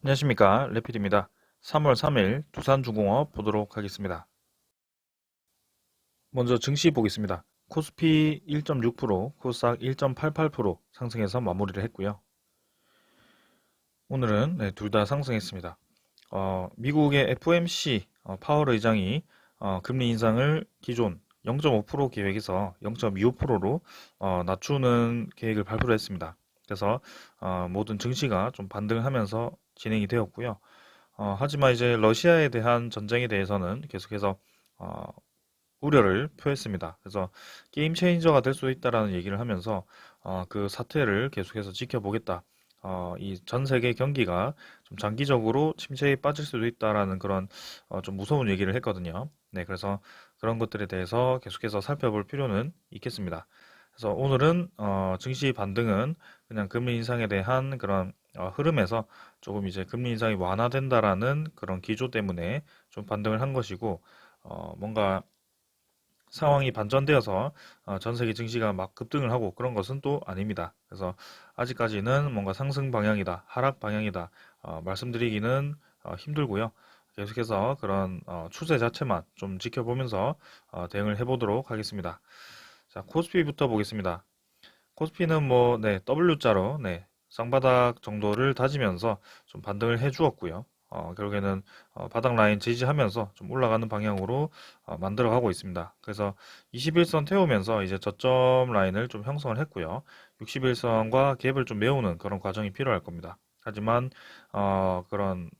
안녕하십니까, 레필입니다. 3월 3일 두산중공업 보도록 하겠습니다. 먼저 증시 보겠습니다. 코스피 1.6%, 코스닥 1.88% 상승해서 마무리를 했고요. 오늘은 둘 다 상승했습니다. 미국의 FOMC 파월 의장이 금리 인상을 기존 0.5% 계획에서 0.25%로 낮추는 계획을 발표를 했습니다. 그래서 모든 증시가 좀 반등을 하면서 진행이 되었고요. 하지만 이제 러시아에 대한 전쟁에 대해서는 계속해서 어, 우려를 표했습니다. 그래서 게임 체인저가 될 수 있다라는 얘기를 하면서 그 사태를 계속해서 지켜보겠다. 이 전 세계 경기가 좀 장기적으로 침체에 빠질 수도 있다라는 그런 좀 무서운 얘기를 했거든요. 네, 그래서 그런 것들에 대해서 계속해서 살펴볼 필요는 있겠습니다. 그래서 오늘은 증시 반등은 그냥 금리 인상에 대한 그런 흐름에서 조금 이제 금리 인상이 완화된다라는 그런 기조 때문에 좀 반등을 한 것이고 뭔가 상황이 반전되어서 전 세계 증시가 막 급등을 하고 그런 것은 또 아닙니다. 그래서 아직까지는 뭔가 상승 방향이다, 하락 방향이다 말씀드리기는 힘들고요. 계속해서 그런 추세 자체만 좀 지켜보면서 대응을 해보도록 하겠습니다. 자, 코스피부터 보겠습니다. 코스피는 뭐, 네, W자로, 네, 쌍바닥 정도를 다지면서 좀 반등을 해 주었고요. 결국에는 바닥 라인 지지하면서 좀 올라가는 방향으로 만들어 가고 있습니다. 그래서 21선 태우면서 이제 저점 라인을 좀 형성을 했고요. 61선과 갭을 좀 메우는 그런 과정이 필요할 겁니다. 하지만 그런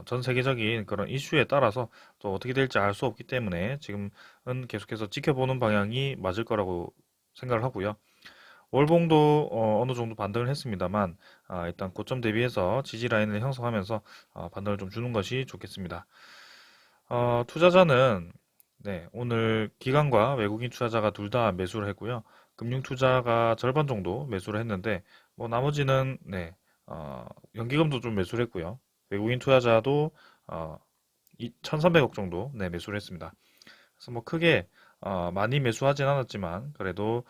전 세계적인 그런 이슈에 따라서 또 어떻게 될지 알 수 없기 때문에 지금은 계속해서 지켜보는 방향이 맞을 거라고 생각을 하고요. 월봉도 어느 정도 반등을 했습니다만 일단 고점 대비해서 지지 라인을 형성하면서 반등을 좀 주는 것이 좋겠습니다. 투자자는 네, 오늘 기관과 외국인 투자자가 둘 다 매수를 했고요. 금융 투자가 절반 정도 매수를 했는데 뭐 나머지는 네, 연기금도 좀 매수를 했고요. 외국인 투자자도 어, 1,300억 정도 네, 매수를 했습니다. 그래서 뭐 크게 많이 매수하진 않았지만 그래도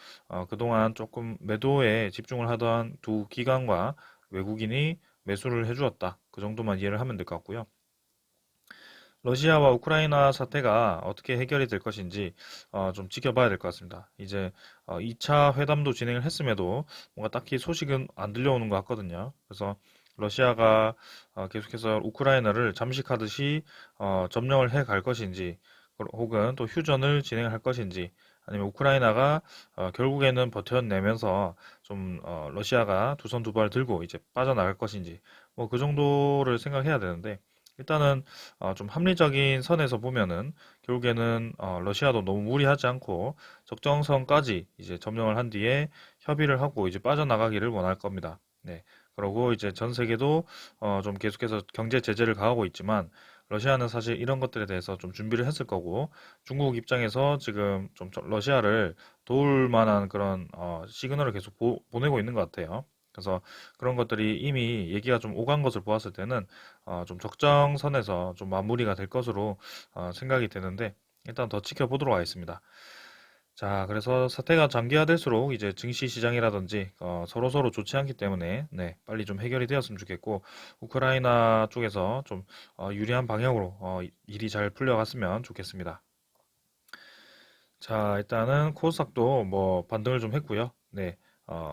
그동안 조금 매도에 집중을 하던 두 기관과 외국인이 매수를 해주었다. 그 정도만 이해를 하면 될 것 같고요. 러시아와 우크라이나 사태가 어떻게 해결이 될 것인지 좀 지켜봐야 될 것 같습니다. 이제 2차 회담도 진행을 했음에도 뭔가 딱히 소식은 안 들려오는 것 같거든요. 그래서 러시아가 계속해서 우크라이나를 잠식하듯이 점령을 해 갈 것인지 혹은 또 휴전을 진행할 것인지 아니면 우크라이나가 결국에는 버텨내면서 좀 러시아가 두 손 두 발 들고 이제 빠져나갈 것인지 뭐 그 정도를 생각해야 되는데 일단은 좀 합리적인 선에서 보면은 결국에는 러시아도 너무 무리하지 않고 적정선까지 이제 점령을 한 뒤에 협의를 하고 이제 빠져나가기를 원할 겁니다. 네. 그러고 이제 전 세계도 좀 계속해서 경제 제재를 가하고 있지만 러시아는 사실 이런 것들에 대해서 좀 준비를 했을 거고 중국 입장에서 지금 좀 러시아를 도울 만한 그런 시그널을 계속 보내고 있는 것 같아요. 그래서 그런 것들이 이미 얘기가 좀 오간 것을 보았을 때는 좀 적정선에서 좀 마무리가 될 것으로 생각이 되는데 일단 더 지켜보도록 하겠습니다. 자, 그래서 사태가 장기화될수록 이제 증시 시장이라든지 서로서로 좋지 않기 때문에 네, 빨리 좀 해결이 되었으면 좋겠고 우크라이나 쪽에서 좀 유리한 방향으로 일이 잘 풀려갔으면 좋겠습니다. 자, 일단은 코스닥도 뭐 반등을 좀 했고요. 네,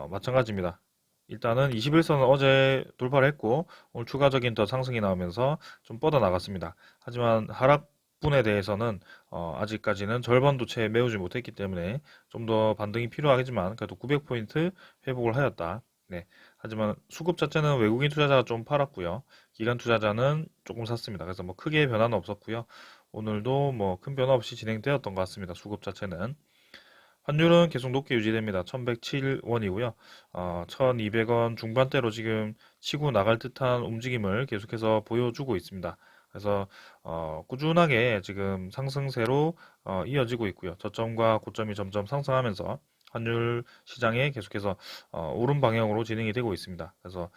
마찬가지입니다. 일단은 21선은 어제 돌파를 했고 오늘 추가적인 더 상승이 나오면서 좀 뻗어 나갔습니다. 하지만 하락분에 대해서는 아직까지는 절반도 채 메우지 못했기 때문에 좀 더 반등이 필요하겠지만 그래도 900포인트 회복을 하였다. 네. 하지만 수급 자체는 외국인 투자자가 좀 팔았고요. 기관 투자자는 조금 샀습니다. 그래서 뭐 크게 변화는 없었고요. 오늘도 뭐 큰 변화 없이 진행되었던 것 같습니다. 수급 자체는. 환율은 계속 높게 유지됩니다. 1107원이고요. 1200원 중반대로 지금 치고 나갈 듯한 움직임을 계속해서 보여주고 있습니다. 그래서 꾸준하게 지금 상승세로 이어지고 있고요. 저점과 고점이 점점 상승하면서 환율 시장에 계속해서 오른 방향으로 진행이 되고 있습니다. 그래서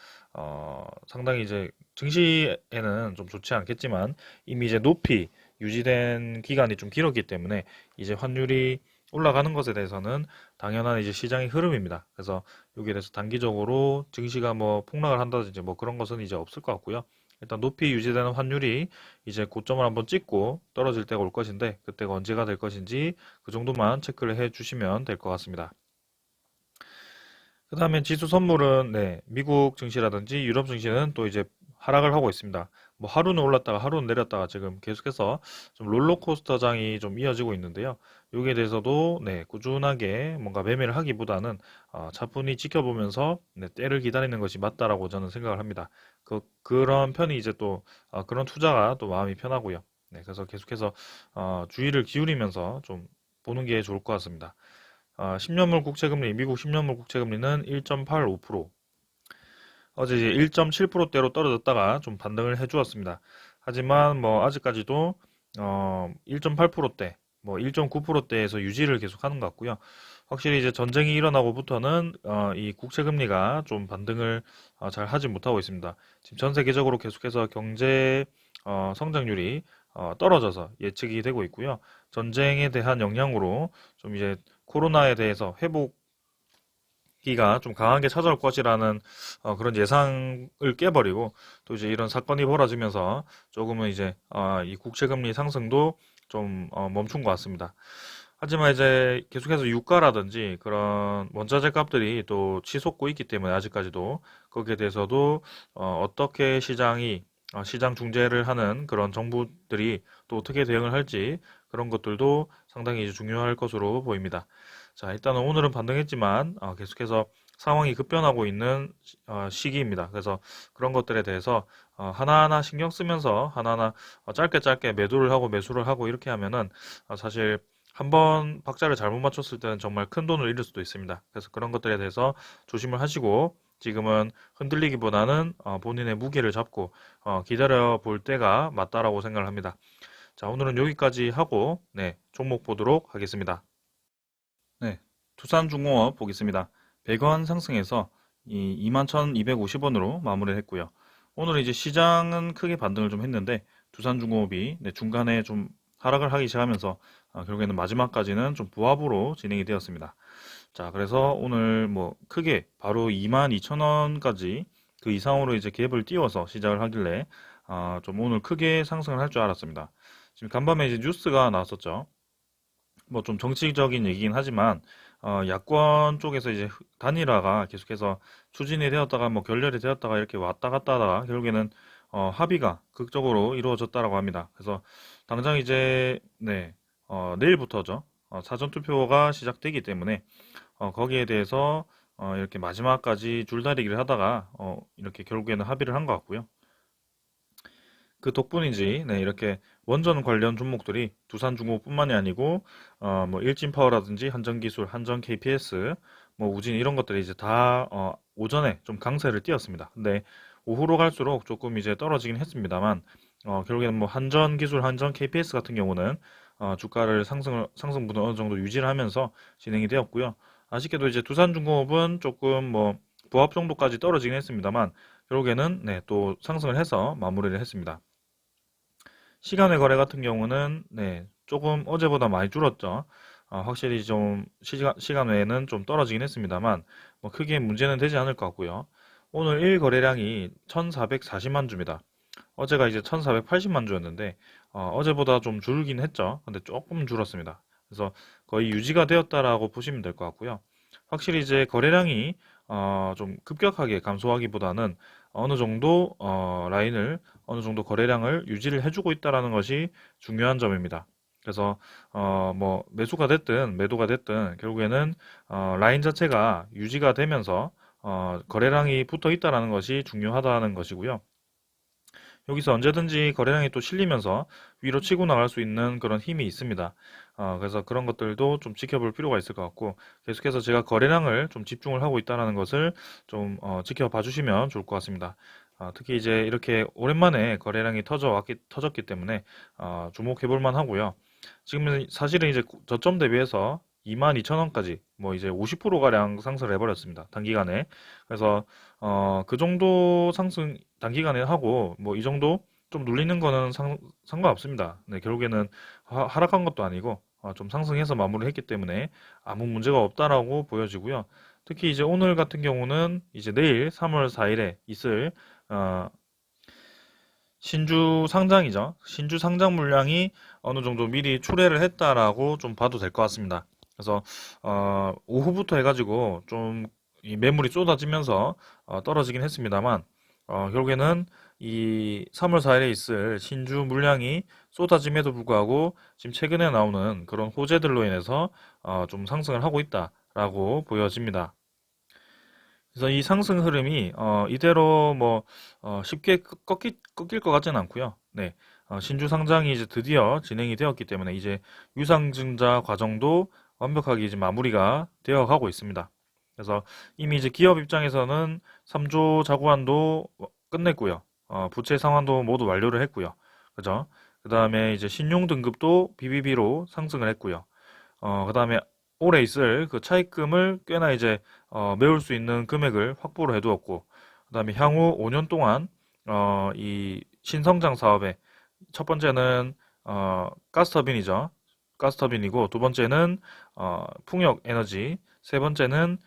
상당히 이제 증시에는 좀 좋지 않겠지만 이미 이제 높이 유지된 기간이 좀 길었기 때문에 이제 환율이 올라가는 것에 대해서는 당연한 이제 시장의 흐름입니다. 그래서 여기에 대해서 단기적으로 증시가 뭐 폭락을 한다든지 뭐 그런 것은 이제 없을 것 같고요. 일단 높이 유지되는 환율이 이제 고점을 한번 찍고 떨어질 때가 올 것인데 그때가 언제가 될 것인지 그 정도만 체크를 해 주시면 될 것 같습니다. 그 다음에 지수 선물은 미국 증시라든지 유럽 증시는 또 이제 하락을 하고 있습니다. 뭐 하루는 올랐다가 하루는 내렸다가 지금 계속해서 좀 롤러코스터장이 좀 이어지고 있는데요. 여기에 대해서도 꾸준하게 뭔가 매매를 하기보다는 차분히 지켜보면서 때를 기다리는 것이 맞다라고 저는 생각을 합니다. 그런 편이 이제 또 그런 투자가 또 마음이 편하고요. 그래서 계속해서 주의를 기울이면서 좀 보는 게 좋을 것 같습니다. 10년물 국채금리, 미국 10년물 국채금리는 1.85%, 어제 이제 1.7%대로 떨어졌다가 좀 반등을 해주었습니다. 하지만 뭐 아직까지도 1.8%대, 뭐 1.9%대에서 유지를 계속하는 것 같고요. 확실히 이제 전쟁이 일어나고부터는 이 국채금리가 좀 반등을 잘 하지 못하고 있습니다. 지금 전 세계적으로 계속해서 경제 성장률이 떨어져서 예측이 되고 있고요. 전쟁에 대한 영향으로 좀 이제 코로나에 대해서 회복기가 좀 강하게 찾아올 것이라는 그런 예상을 깨버리고 또 이제 이런 사건이 벌어지면서 조금은 이제 이 국채금리 상승도 좀 멈춘 것 같습니다. 하지만 이제 계속해서 유가라든지 그런 원자재 값들이 또 치솟고 있기 때문에 아직까지도 거기에 대해서도 어떻게 시장 중재를 하는 그런 정부들이 또 어떻게 대응을 할지 그런 것들도 상당히 이제 중요할 것으로 보입니다. 자, 일단은 오늘은 반등했지만 계속해서 상황이 급변하고 있는 시기입니다. 그래서 그런 것들에 대해서 하나하나 신경 쓰면서 하나하나 짧게 짧게 매도를 하고 매수를 하고 이렇게 하면은 사실 한 번 박자를 잘못 맞췄을 때는 정말 큰 돈을 잃을 수도 있습니다. 그래서 그런 것들에 대해서 조심을 하시고 지금은 흔들리기보다는 본인의 무게를 잡고 기다려 볼 때가 맞다라고 생각을 합니다. 자, 오늘은 여기까지 하고 종목 보도록 하겠습니다. 네, 두산중공업 보겠습니다. 100원 상승해서 21,250원으로 마무리를 했고요. 오늘 이제 시장은 크게 반등을 좀 했는데 두산중공업이 중간에 좀 하락을 하기 시작하면서 결국에는 마지막까지는 좀 부합으로 진행이 되었습니다. 자, 그래서 오늘 뭐 크게 바로 22,000원까지 그 이상으로 이제 갭을 띄워서 시작을 하길래 좀 오늘 크게 상승을 할 줄 알았습니다. 지금 간밤에 이제 뉴스가 나왔었죠. 뭐 좀 정치적인 얘기긴 하지만 야권 쪽에서 이제 단일화가 계속해서 추진이 되었다가 뭐 결렬이 되었다가 이렇게 왔다 갔다 하다가 결국에는 합의가 극적으로 이루어졌다라고 합니다. 그래서 당장 이제 내일부터죠. 사전 투표가 시작되기 때문에 거기에 대해서 이렇게 마지막까지 줄다리기를 하다가 이렇게 결국에는 합의를 한 것 같고요. 그 덕분인지 이렇게 원전 관련 종목들이 두산중공업뿐만이 아니고 뭐 일진파워라든지 한전기술, 한전 KPS, 뭐 우진 이런 것들이 이제 다 오전에 좀 강세를 띄었습니다. 근데 오후로 갈수록 조금 이제 떨어지긴 했습니다만 결국에는 뭐 한전기술, 한전 KPS 같은 경우는 주가를 상승분을 어느 정도 유지를 하면서 진행이 되었고요. 아쉽게도 이제 두산중공업은 조금 뭐 부합 정도까지 떨어지긴 했습니다만 결국에는 또 상승을 해서 마무리를 했습니다. 시간의 거래 같은 경우는 조금 어제보다 많이 줄었죠. 확실히 좀 시간 외에는 좀 떨어지긴 했습니다만 뭐 크게 문제는 되지 않을 것 같고요. 오늘 1거래량이 1440만 주입니다. 어제가 이제 1480만 주였는데 어제보다 좀 줄긴 했죠. 근데 조금 줄었습니다. 그래서 거의 유지가 되었다라고 보시면 될 것 같고요. 확실히 이제 거래량이 좀 급격하게 감소하기보다는 어느 정도 라인을 어느 정도 거래량을 유지를 해주고 있다라는 것이 중요한 점입니다. 그래서 뭐 매수가 됐든 매도가 됐든 결국에는 라인 자체가 유지가 되면서 거래량이 붙어 있다라는 것이 중요하다는 것이고요. 여기서 언제든지 거래량이 또 실리면서 위로 치고 나갈 수 있는 그런 힘이 있습니다. 그래서 그런 것들도 좀 지켜볼 필요가 있을 것 같고 계속해서 제가 거래량을 좀 집중을 하고 있다는 것을 좀 지켜봐 주시면 좋을 것 같습니다. 특히 이제 이렇게 오랜만에 거래량이 터졌기 때문에 주목해 볼 만하고요. 지금은 사실은 이제 저점 대비해서 22,000원까지 뭐 이제 50%가량 상승을 해버렸습니다. 단기간에. 그래서 그 정도 상승 단기간에 하고 뭐 이 정도 좀 눌리는 거는 상관없습니다. 결국에는 하락한 것도 아니고 좀 상승해서 마무리했기 때문에 아무 문제가 없다라고 보여지고요. 특히 이제 오늘 같은 경우는 이제 내일 3월 4일에 있을 어, 신주 상장이죠. 신주 상장 물량이 어느 정도 미리 출회를 했다라고 좀 봐도 될 것 같습니다. 그래서 오후부터 해가지고 좀 이 매물이 쏟아지면서 떨어지긴 했습니다만 결국에는 이 3월 4일에 있을 신주 물량이 쏟아짐에도 불구하고 지금 최근에 나오는 그런 호재들로 인해서 좀 상승을 하고 있다라고 보여집니다. 그래서 이 상승 흐름이 이대로 뭐 쉽게 꺾일 것 같지는 않고요. 네, 신주 상장이 이제 드디어 진행이 되었기 때문에 이제 유상증자 과정도 완벽하게 이제 마무리가 되어 가고 있습니다. 그래서 이미 이제 기업 입장에서는 3조 자구안도 끝냈고요. 부채 상환도 모두 완료를 했고요. 그죠? 그 다음에 이제 신용 등급도 BBB로 상승을 했고요. 그다음에 올해 있을 그 차입금을 꽤나 이제 메울 수 있는 금액을 확보를 해두었고, 그다음에 향후 5년 동안 이 신성장 사업에 첫 번째는 가스터빈이죠. 가스터빈이고 두 번째는 풍력 에너지, 세 번째는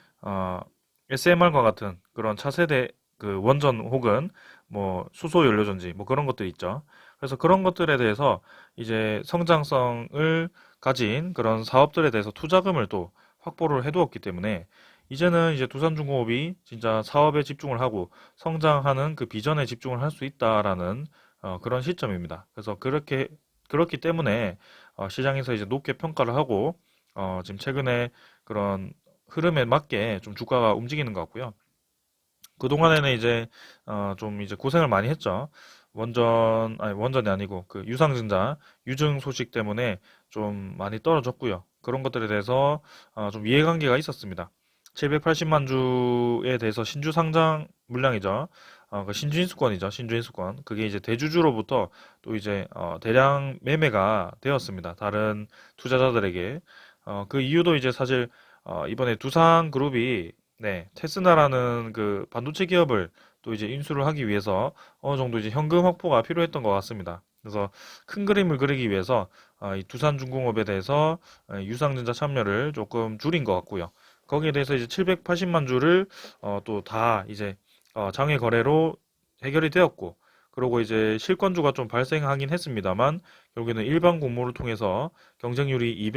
SMR과 같은 그런 차세대 그 원전 혹은 뭐 수소 연료전지 뭐 그런 것들 있죠. 그래서 그런 것들에 대해서 이제 성장성을 가진 그런 사업들에 대해서 투자금을 또 확보를 해두었기 때문에 이제는 이제 두산중공업이 진짜 사업에 집중을 하고 성장하는 그 비전에 집중을 할 수 있다라는 그런 시점입니다. 그래서 그렇기 때문에 시장에서 이제 높게 평가를 하고 지금 최근에 그런 흐름에 맞게 좀 주가가 움직이는 것 같고요. 그동안에는 이제 좀 이제 고생을 많이 했죠. 아니 원전이 아니고 그 유상증자 유증 소식 때문에 좀 많이 떨어졌고요. 그런 것들에 대해서 좀 이해관계가 있었습니다. 780만 주에 대해서 신주 상장 물량이죠. 그 신주인수권이죠. 신주인수권. 그게 이제 대주주로부터 또 이제 대량 매매가 되었습니다. 다른 투자자들에게. 그 이유도 이제 사실 이번에 두산그룹이 네, 테스나라는 그 반도체 기업을 또 이제 인수를 하기 위해서 어느 정도 이제 현금 확보가 필요했던 것 같습니다. 그래서 큰 그림을 그리기 위해서 이 두산중공업에 대해서 유상증자 참여를 조금 줄인 것 같고요. 거기에 대해서 이제 780만 주를 또 다 이제 장외 거래로 해결이 되었고, 그리고 이제 실권주가 좀 발생하긴 했습니다만 결국에는 일반 공모를 통해서 경쟁률이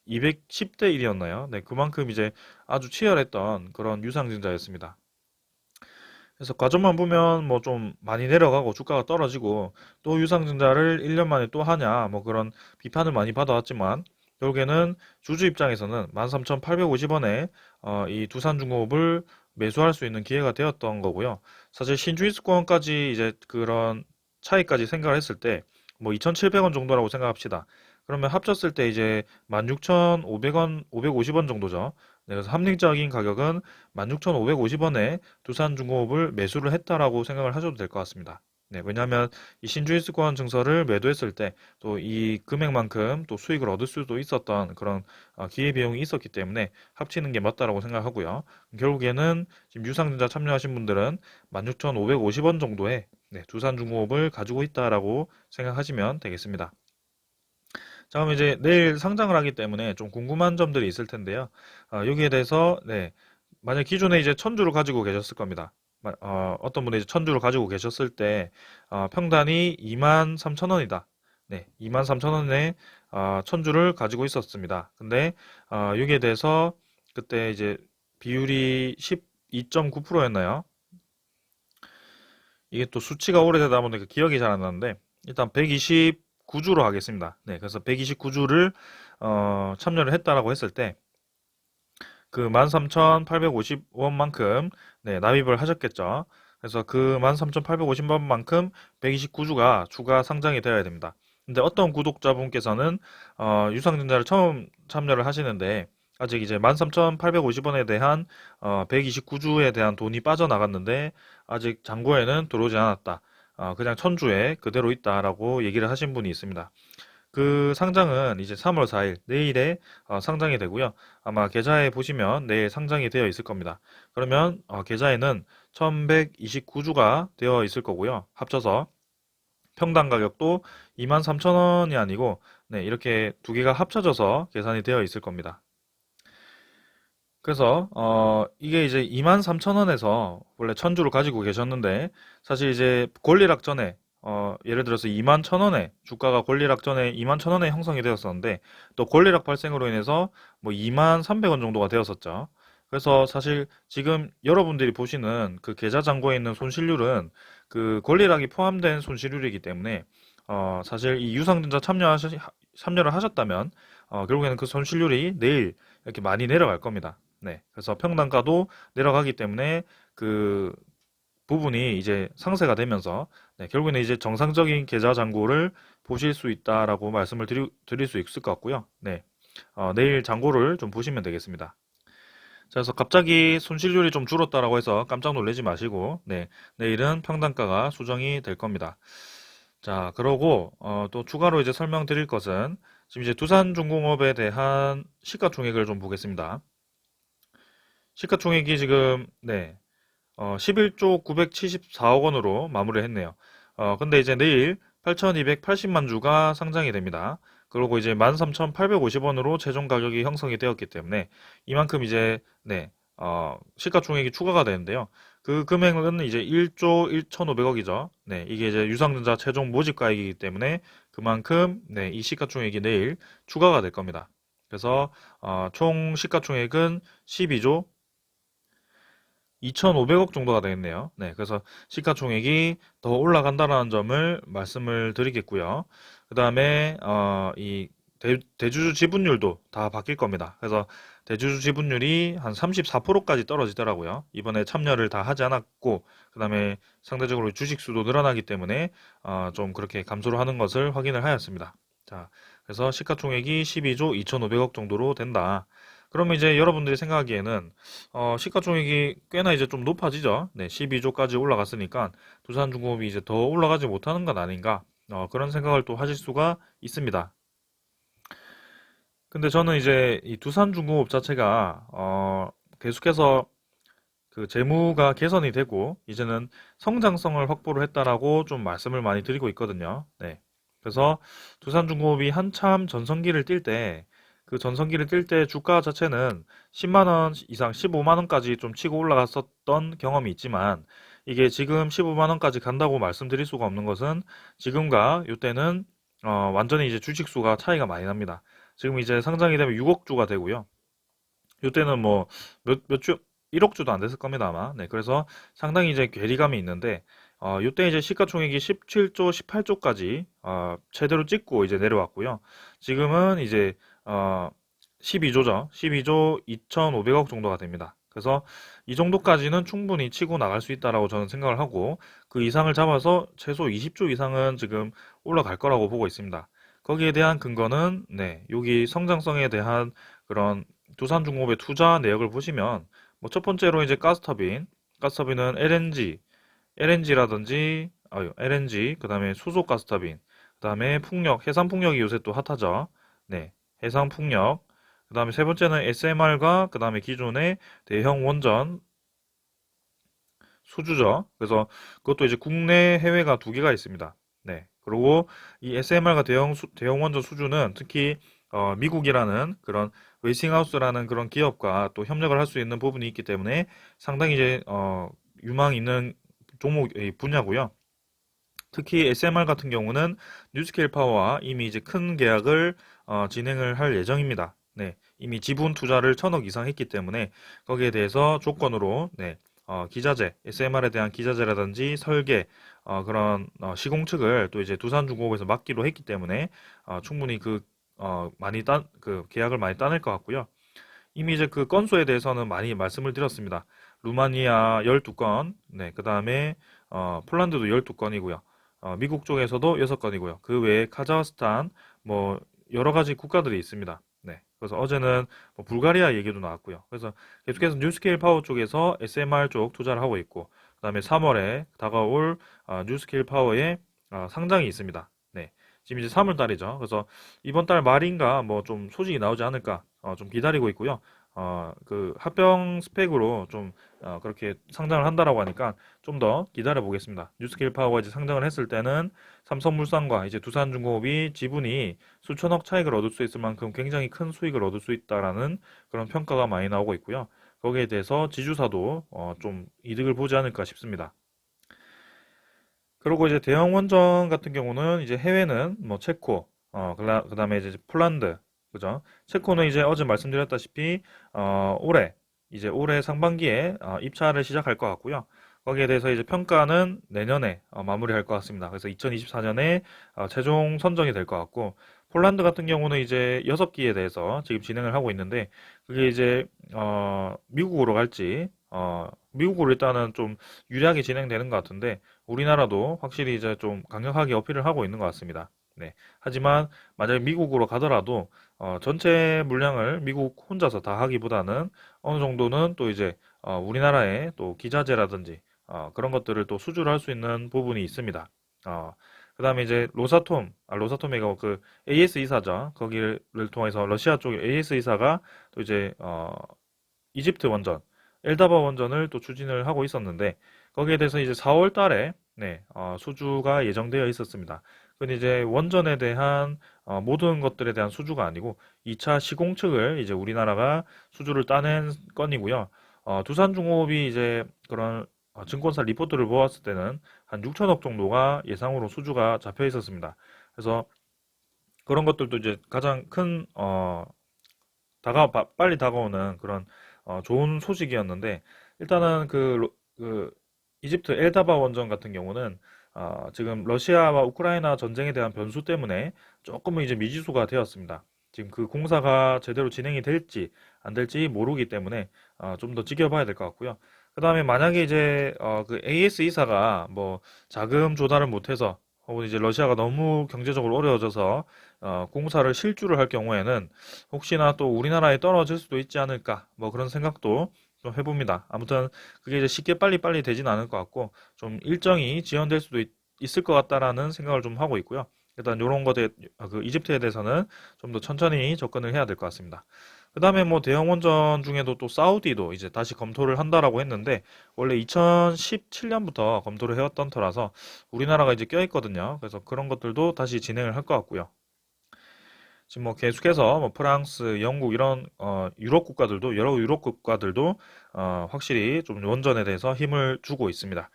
210대 1이었나요? 네, 그만큼 이제 아주 치열했던 그런 유상증자였습니다. 그래서 과정만 보면 뭐 좀 많이 내려가고 주가가 떨어지고 또 유상증자를 1년 만에 또 하냐 뭐 그런 비판을 많이 받아왔지만 결국에는 주주 입장에서는 13,850원에 이 두산중공업을 매수할 수 있는 기회가 되었던 거고요. 사실 신주인수권까지 이제 그런 차이까지 생각을 했을 때 뭐 2,700원 정도라고 생각합시다. 그러면 합쳤을 때 이제 16,500원, 550원 정도죠. 네, 그래서 합리적인 가격은 16,550원에 두산중공업을 매수를 했다라고 생각을 하셔도 될 것 같습니다. 네, 왜냐하면 이 신주인수권 증서를 매도했을 때 또 이 금액만큼 또 수익을 얻을 수도 있었던 그런 기회비용이 있었기 때문에 합치는 게 맞다라고 생각하고요. 결국에는 지금 유상증자 참여하신 분들은 16,550원 정도의 네, 두산중공업을 가지고 있다라고 생각하시면 되겠습니다. 자, 그럼 이제 내일 상장을 하기 때문에 좀 궁금한 점들이 있을 텐데요. 여기에 대해서, 네, 만약 기존에 이제 천주를 가지고 계셨을 겁니다. 어떤 분이 이제 천주를 가지고 계셨을 때, 평단이 23,000원이다. 네, 23,000원에 천주를 가지고 있었습니다. 근데, 여기에 대해서 그때 이제 비율이 12.9%였나요? 이게 또 수치가 오래되다 보니까 기억이 잘 안 나는데, 일단 129주로 하겠습니다. 네, 그래서 129주를 참여를 했다라고 했을 때 그 13,850원만큼 네, 납입을 하셨겠죠. 그래서 그 13,850원만큼 129주가 추가 상장이 되어야 됩니다. 근데 어떤 구독자분께서는 유상증자를 처음 참여를 하시는데 아직 이제 13,850원에 대한 129주에 대한 돈이 빠져나갔는데 아직 잔고에는 들어오지 않았다. 그냥 천주에 그대로 있다라고 얘기를 하신 분이 있습니다. 그 상장은 이제 3월 4일 내일에 상장이 되고요. 아마 계좌에 보시면 내일 상장이 되어 있을 겁니다. 그러면 계좌에는 1129주가 되어 있을 거고요. 합쳐서 평당 가격도 23,000원이 아니고 네, 이렇게 두 개가 합쳐져서 계산이 되어 있을 겁니다. 그래서 이게 이제 23,000원에서 원래 천주를 가지고 계셨는데 사실 이제 권리락 전에 예를 들어서 2만 1,000원에 주가가 권리락 전에 2만 1,000원에 형성이 되었었는데 또 권리락 발생으로 인해서 뭐 2만 300원 정도가 되었었죠. 그래서 사실 지금 여러분들이 보시는 그 계좌 잔고에 있는 손실률은 그 권리락이 포함된 손실률이기 때문에 사실 이 유상증자 참여를 하셨다면 결국에는 그 손실률이 내일 이렇게 많이 내려갈 겁니다. 네. 그래서 평단가도 내려가기 때문에 그 부분이 이제 상쇄가 되면서 네, 결국에는 이제 정상적인 계좌 잔고를 보실 수 있다라고 말씀을 드릴 수 있을 것 같고요. 네, 내일 잔고를 좀 보시면 되겠습니다. 자, 그래서 갑자기 손실률이 좀 줄었다라고 해서 깜짝 놀라지 마시고, 네, 내일은 평단가가 수정이 될 겁니다. 자, 그러고 또 추가로 이제 설명드릴 것은 지금 이제 두산중공업에 대한 시가총액을 좀 보겠습니다. 시가총액이 지금 네, 11조 974억 원으로 마무리했네요. 근데 이제 내일 8,280만 주가 상장이 됩니다. 그리고 이제 13,850원으로 최종 가격이 형성이 되었기 때문에 이만큼 이제 네, 시가총액이 추가가 되는데요. 그 금액은 이제 1조 1,500억이죠. 네, 이게 이제 유상증자 최종 모집가액이기 때문에 그만큼 네, 이 시가총액이 내일 추가가 될 겁니다. 그래서 총 시가총액은 12조 2,500억 정도가 되겠네요. 네, 그래서 시가총액이 더 올라간다는 점을 말씀을 드리겠고요. 그 다음에 이 대주주 지분율도 다 바뀔 겁니다. 그래서 대주주 지분율이 한 34%까지 떨어지더라고요. 이번에 참여를 다 하지 않았고, 그 다음에 상대적으로 주식 수도 늘어나기 때문에 좀 그렇게 감소를 하는 것을 확인을 하였습니다. 자, 그래서 시가총액이 12조 2,500억 정도로 된다. 그러면 이제 여러분들이 생각하기에는 시가총액이 꽤나 이제 좀 높아지죠. 네, 12조까지 올라갔으니까 두산중공업이 이제 더 올라가지 못하는 건 아닌가? 그런 생각을 또 하실 수가 있습니다. 근데 저는 이제 이 두산중공업 자체가 계속해서 그 재무가 개선이 되고 이제는 성장성을 확보를 했다라고 좀 말씀을 많이 드리고 있거든요. 네. 그래서 두산중공업이 한참 전성기를 뛸 때 그 전성기를 뛸 때 주가 자체는 10만 원 이상 15만 원까지 좀 치고 올라갔었던 경험이 있지만 이게 지금 15만 원까지 간다고 말씀드릴 수가 없는 것은 지금과 이때는 완전히 이제 주식수가 차이가 많이 납니다. 지금 이제 상장이 되면 6억 주가 되고요. 이때는 뭐 몇 주, 1억 주도 안 됐을 겁니다 아마. 네, 그래서 상당히 이제 괴리감이 있는데 이때 이제 시가총액이 17조, 18조까지 최대로 찍고 이제 내려왔고요. 지금은 이제 12조죠. 12조 2,500억 정도가 됩니다. 그래서 이 정도까지는 충분히 치고 나갈 수 있다라고 저는 생각을 하고 그 이상을 잡아서 최소 20조 이상은 지금 올라갈 거라고 보고 있습니다. 거기에 대한 근거는 네, 여기 성장성에 대한 그런 두산중공업의 투자 내역을 보시면 뭐 첫 번째로 이제 가스터빈은 LNG라든지 LNG 그다음에 수소 가스터빈 그다음에 풍력 해상 풍력이 요새 또 핫하죠. 네. 해상 풍력 그다음에 세 번째는 SMR과 그다음에 기존의 대형 원전 수주죠. 그래서 그것도 이제 국내 해외가 두 개가 있습니다. 네. 그리고 이 SMR과 대형 원전 수주는 특히 미국이라는 그런 웨이싱하우스라는 그런 기업과 또 협력을 할 수 있는 부분이 있기 때문에 상당히 이제 유망 있는 종목 분야고요. 특히 SMR 같은 경우는 뉴스케일 파워와 이미 이제 큰 계약을 진행을 할 예정입니다. 네, 이미 지분 투자를 1,000억 이상 했기 때문에 거기에 대해서 조건으로 네, 기자재, SMR에 대한 기자재라든지 설계 그런 시공 측을 또 이제 두산중공업에서 맡기로 했기 때문에 충분히 그 계약을 많이 따낼 것 같고요. 이미 이제 그 건수에 대해서는 많이 말씀을 드렸습니다. 루마니아 12건, 네, 그 다음에 폴란드도 12건이고요. 미국 쪽에서도 6건이고요. 그 외에 카자흐스탄, 뭐 여러 가지 국가들이 있습니다. 네, 그래서 어제는 뭐 불가리아 얘기도 나왔고요. 그래서 계속해서 뉴스케일 파워 쪽에서 SMR 쪽 투자를 하고 있고, 그 다음에 3월에 다가올 뉴스케일 파워의 상장이 있습니다. 네, 지금 이제 3월 달이죠. 그래서 이번 달 말인가 뭐 좀 소식이 나오지 않을까 좀 기다리고 있고요. 그 합병 스펙으로 좀 그렇게 상장을 한다라고 하니까 좀 더 기다려 보겠습니다. 뉴스케일 파워가 이제 상장을 했을 때는 삼성물산과 이제 두산중공업이 지분이 수천억 차익을 얻을 수 있을 만큼 굉장히 큰 수익을 얻을 수 있다라는 그런 평가가 많이 나오고 있고요. 거기에 대해서 지주사도 좀 이득을 보지 않을까 싶습니다. 그리고 이제 대형 원전 같은 경우는 이제 해외는 뭐 체코, 그다음에 이제 폴란드, 그죠? 체코는 이제 어제 말씀드렸다시피 올해 상반기에 입찰을 시작할 것 같고요. 거기에 대해서 이제 평가는 내년에 마무리할 것 같습니다. 그래서 2024년에 최종 선정이 될 것 같고, 폴란드 같은 경우는 이제 6기에 대해서 지금 진행을 하고 있는데, 그게 이제 미국으로 갈지, 미국으로 일단은 좀 유리하게 진행되는 것 같은데, 우리나라도 확실히 이제 좀 강력하게 어필을 하고 있는 것 같습니다. 네. 하지만 만약에 미국으로 가더라도 전체 물량을 미국 혼자서 다 하기보다는 어느 정도는 또 이제 우리나라의 또 기자재라든지 그런 것들을 또 수주를 할 수 있는 부분이 있습니다. 그다음에 이제 로사톰이가 그 AS 이사죠. 거기를 통해서 러시아 쪽에 AS 이사가 또 이제 이집트 원전, 엘다바 원전을 또 추진을 하고 있었는데 거기에 대해서 이제 4월 달에 네, 수주가 예정되어 있었습니다. 근데 이제 원전에 대한 모든 것들에 대한 수주가 아니고 2차 시공 측을 이제 우리나라가 수주를 따낸 건이고요. 두산중공업이 이제 그런 증권사 리포트를 보았을 때는 한 6천억 정도가 예상으로 수주가 잡혀 있었습니다. 그래서 그런 것들도 이제 가장 큰 빨리 다가오는 그런 좋은 소식이었는데 일단은 그 이집트 엘다바 원전 같은 경우는 지금 러시아와 우크라이나 전쟁에 대한 변수 때문에 조금은 이제 미지수가 되었습니다. 지금 그 공사가 제대로 진행이 될지 안 될지 모르기 때문에 좀 더 지켜봐야 될 것 같고요. 그 다음에 만약에 이제 그 AS 이사가 뭐 자금 조달을 못해서 혹은 이제 러시아가 너무 경제적으로 어려워져서 공사를 실주를 할 경우에는 혹시나 또 우리나라에 떨어질 수도 있지 않을까 뭐 그런 생각도 좀 해봅니다. 아무튼 그게 이제 쉽게 빨리빨리 되진 않을 것 같고 좀 일정이 지연될 수도 있을 것 같다라는 생각을 좀 하고 있고요. 일단 이런 것에 그 이집트에 대해서는 좀 더 천천히 접근을 해야 될 것 같습니다. 그 다음에 뭐 대형 원전 중에도 또 사우디도 이제 다시 검토를 한다라고 했는데 원래 2017년부터 검토를 해왔던 터라서 우리나라가 이제 껴있거든요. 그래서 그런 것들도 다시 진행을 할 것 같고요. 지금 뭐 계속해서 뭐 프랑스, 영국 이런 유럽 국가들도 여러 유럽 국가들도 확실히 좀 원전에 대해서 힘을 주고 있습니다.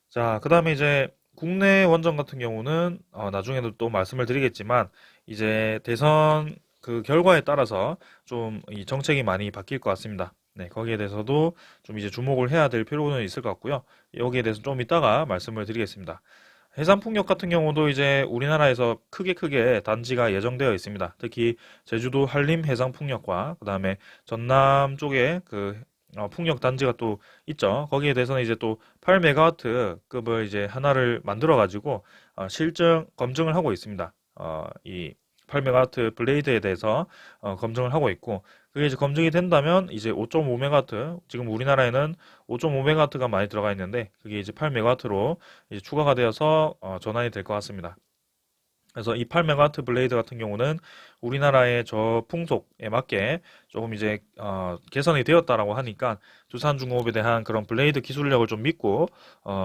자, 그다음에 이제 국내 원전 같은 경우는 나중에도 또 말씀을 드리겠지만 이제 대선 그 결과에 따라서 좀 이 정책이 많이 바뀔 것 같습니다. 네, 거기에 대해서도 좀 이제 주목을 해야 될 필요는 있을 것 같고요. 여기에 대해서 좀 이따가 말씀을 드리겠습니다. 해상풍력 같은 경우도 이제 우리나라에서 크게 단지가 예정되어 있습니다. 특히 제주도 한림 해상풍력과 그다음에 전남 쪽에 그 풍력 단지가 또 있죠. 거기에 대해서는 이제 또 8메가와트 급을 이제 하나를 만들어 가지고 검증을 하고 있습니다. 이 8메가와트 블레이드에 대해서 검증을 하고 있고 그게 이제 검증이 된다면 이제 5.5메가와트 지금 우리나라에는 5.5메가와트가 많이 들어가 있는데 그게 이제 8메가와트로 이제 추가가 되어서 전환이 될 것 같습니다. 그래서 이 8메가와트 블레이드 같은 경우는 우리나라의 저 풍속에 맞게 조금 이제 개선이 되었다라고 하니까 두산중공업에 대한 그런 블레이드 기술력을 좀 믿고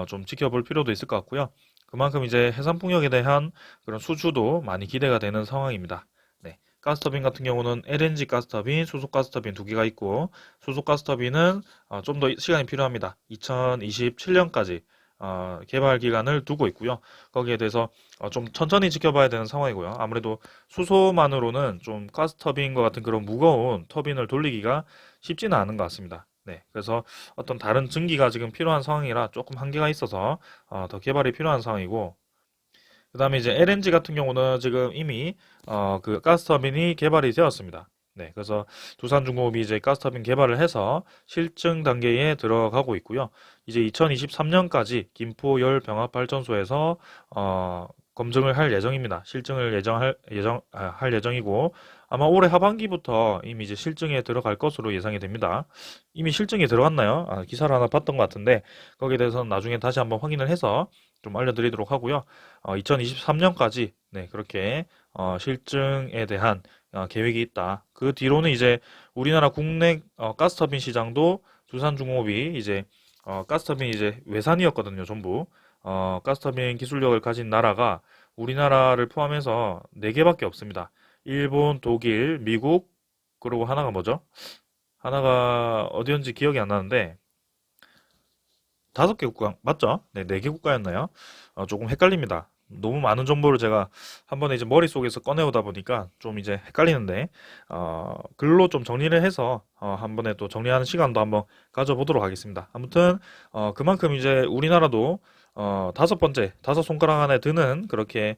좀 지켜볼 필요도 있을 것 같고요. 그만큼 이제 해상풍력에 대한 그런 수주도 많이 기대가 되는 상황입니다. 네. 가스터빈 같은 경우는 LNG 가스터빈, 수소 가스터빈 두 개가 있고 수소 가스터빈은 좀 더 시간이 필요합니다. 2027년까지 개발 기간을 두고 있고요. 거기에 대해서 좀 천천히 지켜봐야 되는 상황이고요. 아무래도 수소만으로는 좀 가스터빈과 같은 그런 무거운 터빈을 돌리기가 쉽지는 않은 것 같습니다. 네, 그래서 어떤 다른 증기가 지금 필요한 상황이라 조금 한계가 있어서 더 개발이 필요한 상황이고 그 다음에 이제 LNG 같은 경우는 지금 이미 그 가스터빈이 개발이 되었습니다. 네, 그래서 두산중공업이 이제 가스터빈 개발을 해서 실증 단계에 들어가고 있고요. 이제 2023년까지 김포 열병합발전소에서 검증을 할 예정입니다. 실증을 할 예정이고 아마 올해 하반기부터 이미 이제 실증에 들어갈 것으로 예상이 됩니다. 이미 실증이 들어갔나요? 기사를 하나 봤던 것 같은데 거기에 대해서는 나중에 다시 한번 확인을 해서 좀 알려드리도록 하고요. 2023년까지 네, 그렇게 실증에 대한 계획이 있다. 그 뒤로는 이제 우리나라 국내 가스터빈 시장도 두산중공업이 이제 가스터빈 이제 외산이었거든요, 전부. 가스터빈 기술력을 가진 나라가 우리나라를 포함해서 4개밖에 없습니다. 일본, 독일, 미국, 그리고 하나가 뭐죠? 하나가 어디였는지 기억이 안 나는데 다섯 개 국가 맞죠? 네, 네 개 국가였나요? 조금 헷갈립니다. 너무 많은 정보를 제가 한 번에 이제 머릿속에서 꺼내오다 보니까 좀 이제 헷갈리는데, 글로 좀 정리를 해서, 한 번에 또 정리하는 시간도 한번 가져보도록 하겠습니다. 아무튼, 그만큼 이제 우리나라도, 다섯 번째, 다섯 손가락 안에 드는 그렇게,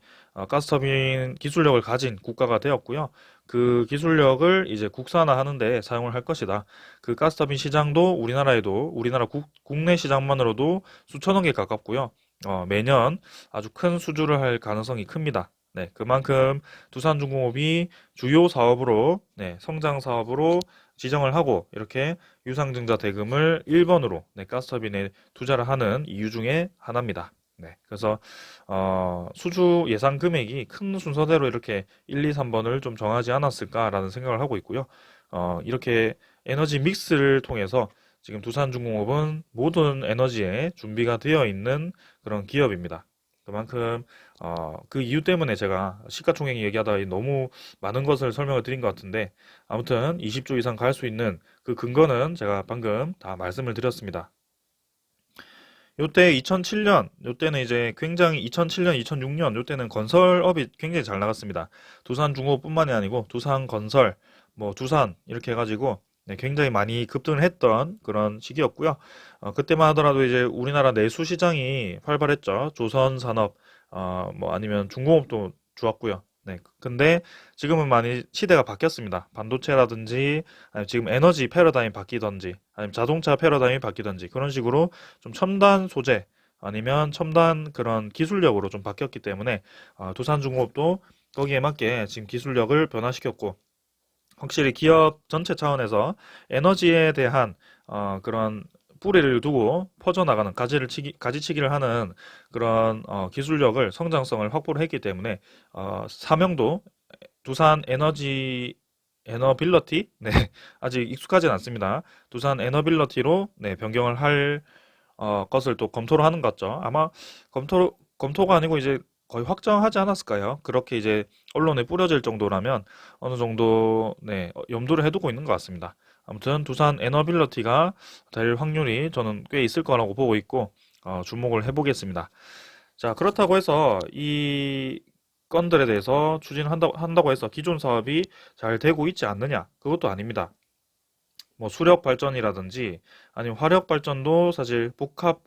가스터빈 기술력을 가진 국가가 되었고요. 그 기술력을 이제 국산화하는데 사용을 할 것이다. 그 가스터빈 시장도 우리나라에도 우리나라 국내 시장만으로도 수천억 개 가깝고요. 매년 아주 큰 수주를 할 가능성이 큽니다. 네, 그만큼 두산중공업이 주요 사업으로, 네, 성장 사업으로 지정을 하고 이렇게 유상증자 대금을 1번으로 네, 가스터빈에 투자를 하는 이유 중에 하나입니다. 네, 그래서 수주 예상 금액이 큰 순서대로 이렇게 1, 2, 3번을 좀 정하지 않았을까라는 생각을 하고 있고요. 이렇게 에너지 믹스를 통해서 지금 두산중공업은 모든 에너지에 준비가 되어 있는 그런 기업입니다. 그만큼 그 이유 때문에 제가 시가총액 얘기하다 너무 많은 것을 설명을 드린 것 같은데 아무튼 20조 이상 갈 수 있는 그 근거는 제가 방금 다 말씀을 드렸습니다. 요때 2007년, 요때는 이제 굉장히 2007년, 2006년, 요때는 건설업이 굉장히 잘 나갔습니다. 두산중공업뿐만이 아니고 두산건설, 뭐 두산 이렇게 해가지고 네, 굉장히 많이 급등을 했던 그런 시기였고요. 그때만 하더라도 이제 우리나라 내수 시장이 활발했죠. 조선산업, 뭐 아니면 중공업도 좋았고요. 네, 근데 지금은 많이 시대가 바뀌었습니다. 반도체라든지 아니면 지금 에너지 패러다임이 바뀌던지 아니면 자동차 패러다임이 바뀌던지 그런 식으로 좀 첨단 소재 아니면 첨단 그런 기술력으로 좀 바뀌었기 때문에 두산중공업도 거기에 맞게 지금 기술력을 변화시켰고 확실히 기업 전체 차원에서 에너지에 대한 그런 뿌리를 두고 퍼져나가는 가지치기를 하는 그런 기술력을 성장성을 확보를 했기 때문에 사명도 두산 에너빌러티 네 아직 익숙하진 않습니다. 두산 에너빌러티로 네 변경을 할 것을 또 검토를 하는 것 같죠. 아마 검토가 아니고 이제 거의 확정하지 않았을까요? 그렇게 이제 언론에 뿌려질 정도라면 어느 정도 네, 염두를 해두고 있는 것 같습니다. 아무튼 두산 에너빌러티가 될 확률이 저는 꽤 있을 거라고 보고 있고 주목을 해보겠습니다. 자, 그렇다고 해서 이 건들에 대해서 한다고 해서 기존 사업이 잘 되고 있지 않느냐? 그것도 아닙니다. 뭐 수력 발전이라든지 아니면 화력 발전도 사실 복합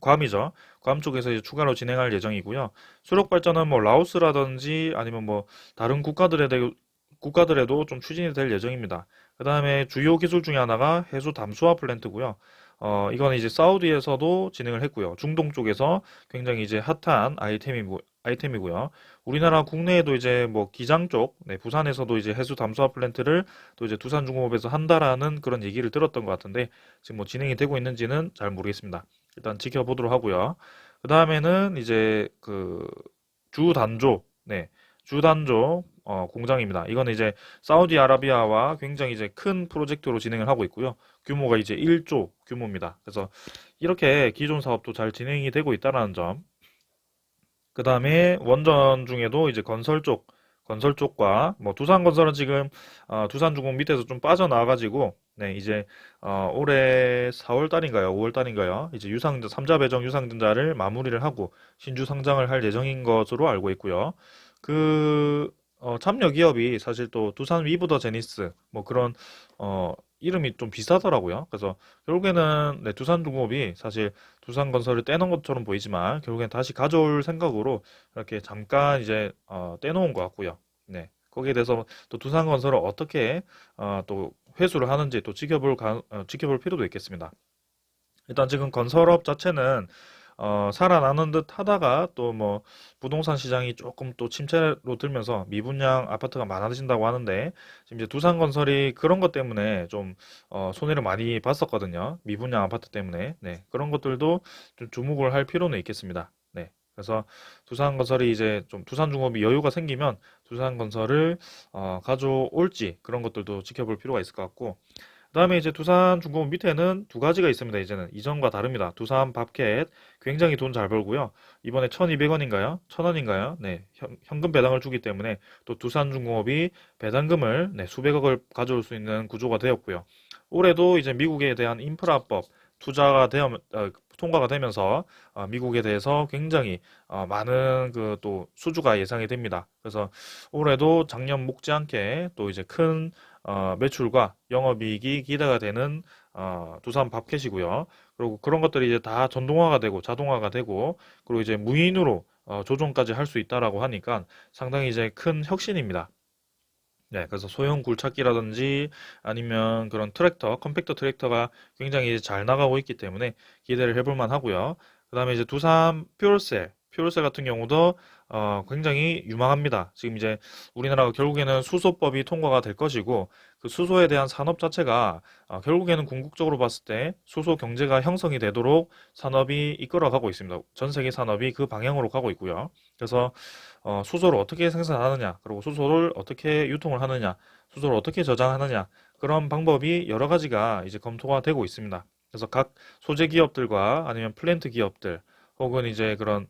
괌이죠. 괌 쪽에서 이제 추가로 진행할 예정이고요. 수력 발전은 뭐 라오스라든지 아니면 뭐 다른 국가들에도 좀 추진이 될 예정입니다. 그 다음에 주요 기술 중에 하나가 해수 담수화 플랜트고요. 이거는 이제 사우디에서도 진행을 했고요. 중동 쪽에서 굉장히 이제 핫한 아이템이고요. 우리나라 국내에도 이제 뭐 기장 쪽, 네, 부산에서도 이제 해수 담수화 플랜트를 또 이제 두산중공업에서 한다라는 그런 얘기를 들었던 것 같은데 지금 뭐 진행이 되고 있는지는 잘 모르겠습니다. 일단 지켜보도록 하고요. 그 다음에는 이제 그 주단조, 네, 주단조 공장입니다. 이거는 이제 사우디아라비아와 굉장히 이제 큰 프로젝트로 진행을 하고 있고요. 규모가 이제 1조 규모입니다. 그래서 이렇게 기존 사업도 잘 진행이 되고 있다는 점. 그 다음에 원전 중에도 이제 건설 쪽과 뭐 두산건설은 지금 두산중공 밑에서 좀 빠져나와가지고 네 이제 올해 4월 달인가요? 5월 달인가요? 이제 유상증자 3자 배정 유상증자를 마무리를 하고 신주 상장을 할 예정인 것으로 알고 있고요. 그 참여 기업이 사실 또 두산 위브더 제니스 뭐 그런 이름이 좀 비슷하더라고요. 그래서 결국에는 네, 두산중공업이 사실 두산건설을 떼놓은 것처럼 보이지만 결국엔 다시 가져올 생각으로 이렇게 잠깐 이제 떼놓은 것 같고요. 네. 거기에 대해서 또 두산건설을 어떻게 또 회수를 하는지 또 지켜볼 필요도 있겠습니다. 일단 지금 건설업 자체는 살아나는 듯 하다가 또 뭐 부동산 시장이 조금 또 침체로 들면서 미분양 아파트가 많아진다고 하는데 지금 이제 두산건설이 그런 것 때문에 좀 손해를 많이 봤었거든요. 미분양 아파트 때문에. 네. 그런 것들도 좀 주목을 할 필요는 있겠습니다. 네. 그래서 두산건설이 이제 좀 두산중업이 여유가 생기면 두산건설을 가져올지 그런 것들도 지켜볼 필요가 있을 것 같고 그다음에 이제 두산중공업 밑에는 두 가지가 있습니다. 이제는 이전과 다릅니다. 두산 밥캣 굉장히 돈 잘 벌고요. 이번에 1,200원인가요? 1,000원인가요? 네, 현금 배당을 주기 때문에 또 두산중공업이 배당금을 네, 수백억을 가져올 수 있는 구조가 되었고요. 올해도 이제 미국에 대한 인프라법 통과가 되면서 미국에 대해서 굉장히 많은 그 또 수주가 예상이 됩니다. 그래서 올해도 작년 못지않게 또 이제 큰 매출과 영업이익이 기대가 되는 두산 밥켓이고요. 그리고 그런 것들이 이제 다 전동화가 되고 자동화가 되고 그리고 이제 무인으로 조종까지 할 수 있다라고 하니까 상당히 이제 큰 혁신입니다. 네, 그래서 소형 굴착기라든지 아니면 그런 트랙터, 컴팩터 트랙터가 굉장히 잘 나가고 있기 때문에 기대를 해볼 만하고요. 그다음에 이제 두산 퓨얼셀 같은 경우도 굉장히 유망합니다. 지금 이제 우리나라가 결국에는 수소법이 통과가 될 것이고 그 수소에 대한 산업 자체가 결국에는 궁극적으로 봤을 때 수소 경제가 형성이 되도록 산업이 이끌어가고 있습니다. 전 세계 산업이 그 방향으로 가고 있고요. 그래서 수소를 어떻게 생산하느냐, 그리고 수소를 어떻게 유통을 하느냐, 수소를 어떻게 저장하느냐, 그런 방법이 여러 가지가 이제 검토가 되고 있습니다. 그래서 각 소재 기업들과 아니면 플랜트 기업들, 혹은 이제 그런,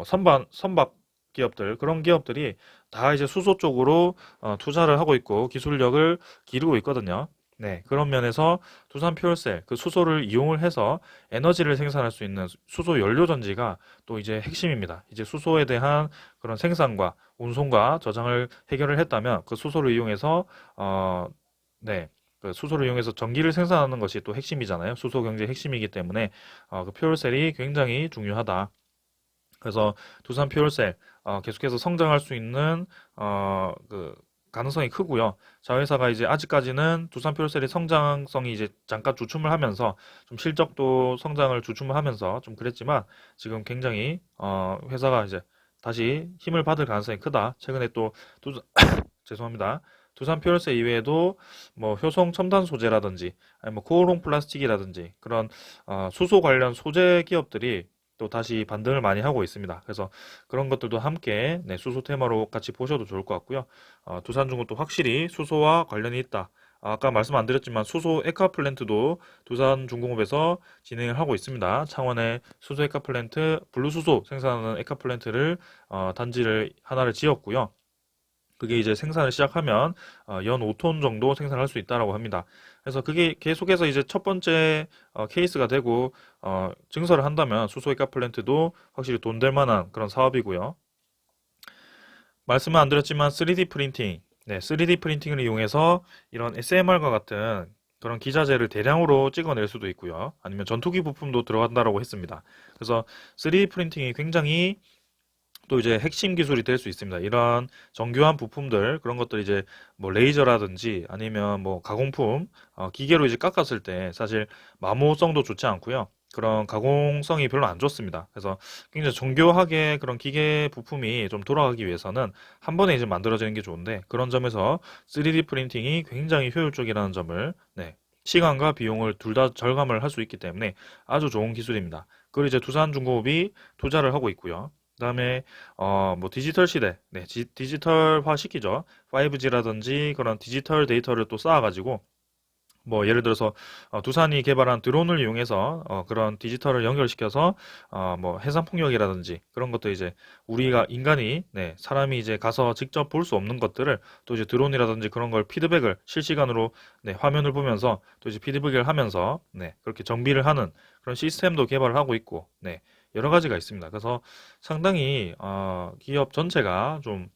선박 기업들, 그런 기업들이 다 이제 수소 쪽으로 투자를 하고 있고 기술력을 기르고 있거든요. 네, 그런 면에서 두산 퓨얼셀, 그 수소를 이용을 해서 에너지를 생산할 수 있는 수소 연료 전지가 또 이제 핵심입니다. 이제 수소에 대한 그런 생산과 운송과 저장을 해결을 했다면 그 수소를 이용해서 네, 그 수소를 이용해서 전기를 생산하는 것이 또 핵심이잖아요. 수소 경제 핵심이기 때문에 그 퓨얼셀이 굉장히 중요하다. 그래서 두산 퓨얼셀 계속해서 성장할 수 있는 그 가능성이 크고요. 자회사가 이제 아직까지는 두산 퓨얼셀의 성장성이 이제 잠깐 주춤을 하면서 좀 실적도 성장을 주춤을 하면서 좀 그랬지만 지금 굉장히 회사가 이제 다시 힘을 받을 가능성이 크다. 최근에 또 죄송합니다. 두산 퓨얼셀 이외에도 뭐 효성 첨단 소재라든지 아니 뭐 코오롱 플라스틱이라든지 그런 수소 관련 소재 기업들이 또 다시 반등을 많이 하고 있습니다. 그래서 그런 것들도 함께 네, 수소 테마로 같이 보셔도 좋을 것 같고요. 두산중공도 확실히 수소와 관련이 있다. 아까 말씀 안 드렸지만 수소 에카 플랜트도 두산중공업에서 진행을 하고 있습니다. 창원에 수소 에카 플랜트, 블루수소 생산하는 에카 플랜트를 단지를 하나를 지었고요. 그게 이제 생산을 시작하면 연 5톤 정도 생산할 수 있다라고 합니다. 그래서 그게 계속해서 이제 첫 번째 케이스가 되고 증설을 한다면 수소이가 플랜트도 확실히 돈 될 만한 그런 사업이고요. 말씀은 안 드렸지만 3D 프린팅, 네, 3D 프린팅을 이용해서 이런 SMR과 같은 그런 기자재를 대량으로 찍어낼 수도 있고요. 아니면 전투기 부품도 들어간다라고 했습니다. 그래서 3D 프린팅이 굉장히 또 이제 핵심 기술이 될 수 있습니다. 이런 정교한 부품들 그런 것들 이제 뭐 레이저라든지 아니면 뭐 가공품 기계로 이제 깎았을 때 사실 마모성도 좋지 않고요. 그런 가공성이 별로 안 좋습니다. 그래서 굉장히 정교하게 그런 기계 부품이 좀 돌아가기 위해서는 한 번에 이제 만들어지는 게 좋은데 그런 점에서 3D 프린팅이 굉장히 효율적이라는 점을 네, 시간과 비용을 둘 다 절감을 할 수 있기 때문에 아주 좋은 기술입니다. 그걸 이제 두산중공업이 투자를 하고 있고요. 그다음에 뭐 디지털 시대, 네, 디지털화 시키죠. 5G라든지 그런 디지털 데이터를 또 쌓아가지고 뭐 예를 들어서 두산이 개발한 드론을 이용해서 그런 디지털을 연결시켜서 뭐 해상 폭력이라든지 그런 것도 이제 우리가 인간이 네, 사람이 이제 가서 직접 볼 수 없는 것들을 또 이제 드론이라든지 그런 걸 피드백을 실시간으로 네, 화면을 보면서 또 이제 피드백을 하면서 네, 그렇게 정비를 하는 그런 시스템도 개발을 하고 있고 네, 여러 가지가 있습니다. 그래서 상당히 기업 전체가 좀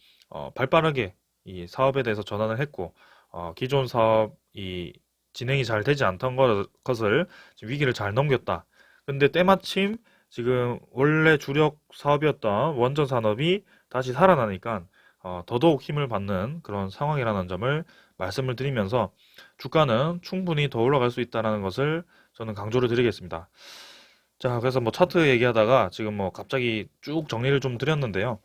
발빠르게 이 사업에 대해서 전환을 했고 기존 사업이 진행이 잘 되지 않던 것을 지금 위기를 잘 넘겼다. 근데 때마침 지금 원래 주력 사업이었던 원전 산업이 다시 살아나니까 더더욱 힘을 받는 그런 상황이라는 점을 말씀을 드리면서 주가는 충분히 더 올라갈 수 있다는 것을 저는 강조를 드리겠습니다. 자, 그래서 뭐 차트 얘기하다가 지금 뭐 갑자기 쭉 정리를 좀 드렸는데요.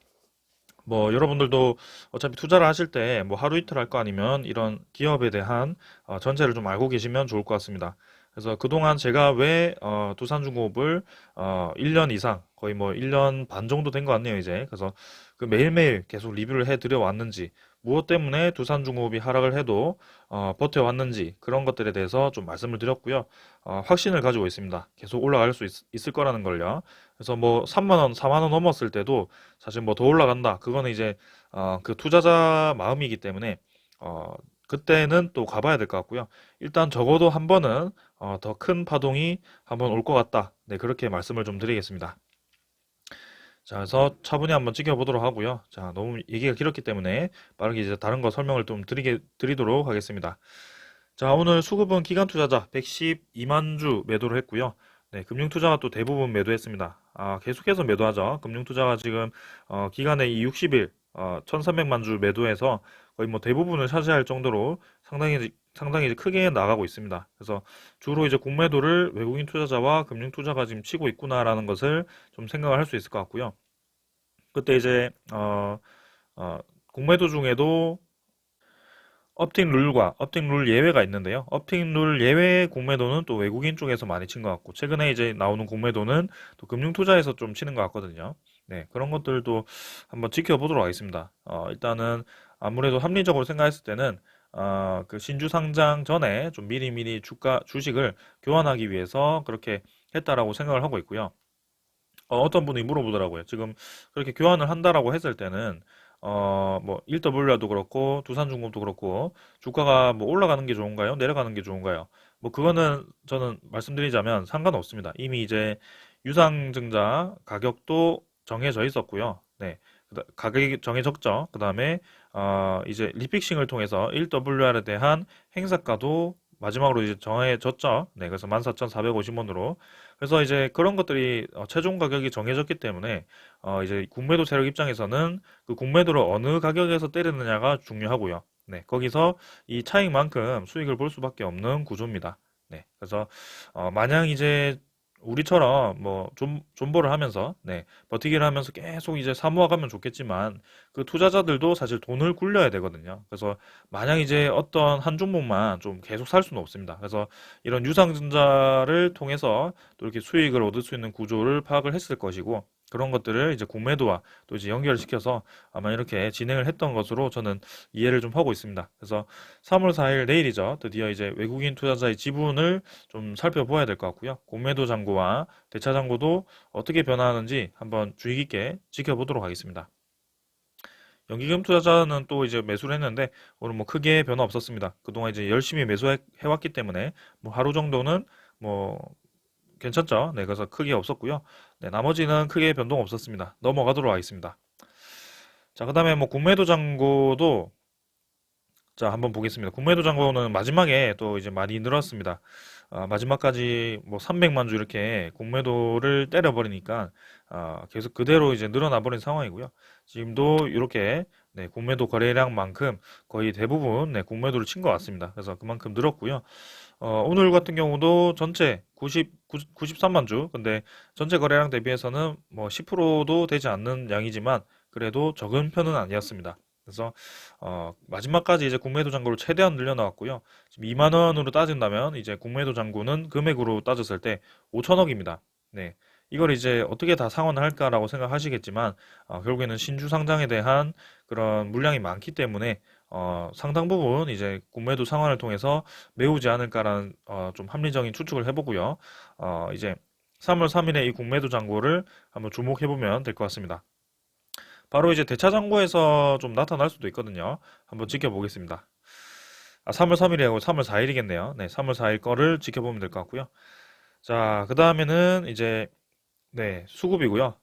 뭐 여러분들도 어차피 투자를 하실 때 뭐 하루 이틀 할 거 아니면 이런 기업에 대한 전체를 좀 알고 계시면 좋을 것 같습니다. 그래서 그동안 제가 왜 두산중공업을 1년 이상 거의 뭐 1년 반 정도 된 것 같네요 이제. 그래서 그 매일매일 계속 리뷰를 해드려 왔는지 무엇 때문에 두산중공업이 하락을 해도 버텨왔는지 그런 것들에 대해서 좀 말씀을 드렸고요. 확신을 가지고 있습니다. 계속 올라갈 수 있을 거라는 걸요. 그래서 뭐 3만 원, 4만 원 넘었을 때도 사실 뭐 더 올라간다. 그거는 이제 그 투자자 마음이기 때문에 어, 그때는 또 가봐야 될 것 같고요. 일단 적어도 한 번은 더 큰 파동이 한번 올 것 같다. 네, 그렇게 말씀을 좀 드리겠습니다. 자, 그래서 차분히 한번 지켜보도록 하고요. 자, 너무 얘기가 길었기 때문에 빠르게 이제 다른 거 설명을 좀 드리도록 하겠습니다. 자, 오늘 수급은 기관 투자자 112만 주 매도를 했고요. 네, 금융 투자가 또 대부분 매도했습니다. 계속해서 매도하죠. 금융 투자가 지금 기간에 이 60일 1,300만 주 매도해서 거의 뭐 대부분을 차지할 정도로 상당히 이제 크게 나가고 있습니다. 그래서 주로 이제 공매도를 외국인 투자자와 금융 투자가 지금 치고 있구나라는 것을 좀 생각을 할 수 있을 것 같고요. 그때 이제 어, 공매도 중에도 업틱 룰과 업틱 룰 예외가 있는데요. 업틱 룰 예외 공매도는 또 외국인 쪽에서 많이 친 것 같고, 최근에 이제 나오는 공매도는 또 금융 투자에서 좀 치는 것 같거든요. 네, 그런 것들도 한번 지켜보도록 하겠습니다. 일단은 아무래도 합리적으로 생각했을 때는 그 신주 상장 전에 좀 미리미리 주식을 교환하기 위해서 그렇게 했다라고 생각을 하고 있고요. 어떤 분이 물어보더라고요. 지금 그렇게 교환을 한다라고 했을 때는 뭐 1W도 그렇고 두산중공도 그렇고 주가가 뭐 올라가는 게 좋은가요? 내려가는 게 좋은가요? 뭐 그거는 저는 말씀드리자면 상관없습니다. 이미 이제 유상증자 가격도 정해져 있었고요. 네. 가격이 정해졌죠. 그다음에 이제 리픽싱을 통해서 1Wr에 대한 행사가도 마지막으로 이제 정해졌죠. 네. 그래서 14,450원으로. 그래서 이제 그런 것들이 최종 가격이 정해졌기 때문에 이제 공매도 세력 입장에서는 그 공매도를 어느 가격에서 때리느냐가 중요하고요. 네, 거기서 이 차익만큼 수익을 볼 수밖에 없는 구조입니다. 네, 그래서 마냥 이제 우리처럼 뭐 존버를 하면서 네, 버티기를 하면서 계속 이제 사모아가면 좋겠지만 그 투자자들도 사실 돈을 굴려야 되거든요. 그래서 마냥 이제 어떤 한 종목만 좀 계속 살 수는 없습니다. 그래서 이런 유상증자를 통해서 또 이렇게 수익을 얻을 수 있는 구조를 파악을 했을 것이고 그런 것들을 이제 공매도와 또 이제 연결을 시켜서 아마 이렇게 진행을 했던 것으로 저는 이해를 좀 하고 있습니다. 그래서 3월 4일 내일이죠. 드디어 이제 외국인 투자자의 지분을 좀 살펴보아야 될 것 같고요. 공매도 잔고와 대차 잔고도 어떻게 변화하는지 한번 주의 깊게 지켜보도록 하겠습니다. 연기금 투자자는 또 이제 매수를 했는데 오늘 뭐 크게 변화 없었습니다. 그동안 이제 열심히 매수해 왔기 때문에 뭐 하루 정도는 뭐 괜찮죠? 네, 그래서 크게 없었고요. 네, 나머지는 크게 변동 없었습니다. 넘어가도록 하겠습니다. 자, 그다음에 뭐 공매도 잔고도 자, 한번 보겠습니다. 공매도 잔고는 마지막에 또 이제 많이 늘었습니다. 마지막까지 뭐 300만 주 이렇게 공매도를 때려버리니까 계속 그대로 이제 늘어나 버린 상황이고요. 지금도 이렇게 네, 공매도 거래량만큼 거의 대부분 네, 공매도를 친 것 같습니다. 그래서 그만큼 늘었고요. 오늘 같은 경우도 전체 93만 주, 근데 전체 거래량 대비해서는 뭐 10%도 되지 않는 양이지만 그래도 적은 편은 아니었습니다. 그래서 마지막까지 이제 공매도 잔고를 최대한 늘려나왔고요. 지금 2만 원으로 따진다면 이제 공매도 잔고는 금액으로 따졌을 때 5천억입니다. 네. 이걸 이제 어떻게 다 상환을 할까라고 생각하시겠지만 결국에는 신주 상장에 대한 그런 물량이 많기 때문에 상당 부분 이제 공매도 상환을 통해서 메우지 않을까라는 좀 합리적인 추측을 해보고요. 이제 3월 3일에 이 공매도 잔고를 한번 주목해보면 될 것 같습니다. 바로 이제 대차 잔고에서 좀 나타날 수도 있거든요. 한번 지켜보겠습니다. 3월 3일이 아니고 3월 4일이겠네요. 네, 3월 4일 거를 지켜보면 될 것 같고요. 자, 그 다음에는 이제 네, 수급이고요.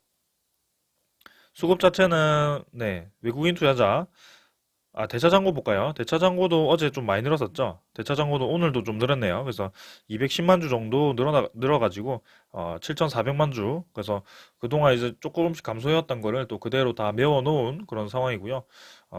수급 자체는 네, 외국인 투자자 대차 잔고 볼까요? 대차 잔고도 어제 좀 많이 늘었었죠. 대차 잔고도 오늘도 좀 늘었네요. 그래서 210만 주 정도 늘어가지고 7,400만 주. 그래서 그동안 이제 조금씩 감소해왔던 거를 또 그대로 다 메워놓은 그런 상황이고요.